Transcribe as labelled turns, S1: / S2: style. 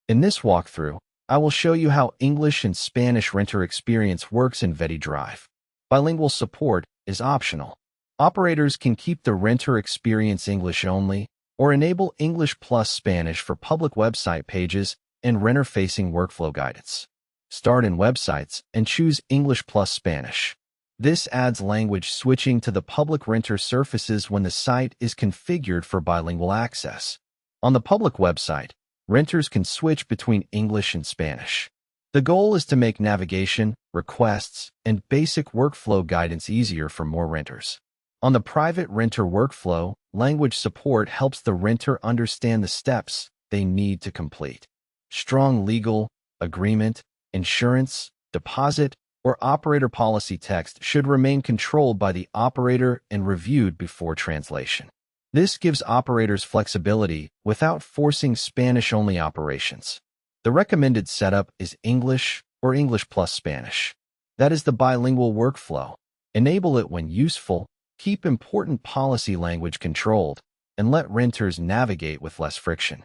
S1: In this walkthrough, I will show you how English and Spanish renter experience works in VettyDrive. Bilingual support is optional. Operators can keep the renter experience English only or enable English plus Spanish for public website pages and renter-facing workflow guidance. Start in Websites and choose English plus Spanish. This adds language switching to the public renter surfaces when the site is configured for bilingual access. On the public website, renters can switch between English and Spanish. The goal is to make navigation, requests, and basic workflow guidance easier for more renters. On the private renter workflow, language support helps the renter understand the steps they need to complete. Strong legal, agreement, insurance, deposit, or operator policy text should remain controlled by the operator and reviewed before translation. This gives operators flexibility without forcing Spanish-only operations. The recommended setup is English or English plus Spanish. That is the bilingual workflow. Enable it when useful, keep important policy language controlled, and let renters navigate with less friction.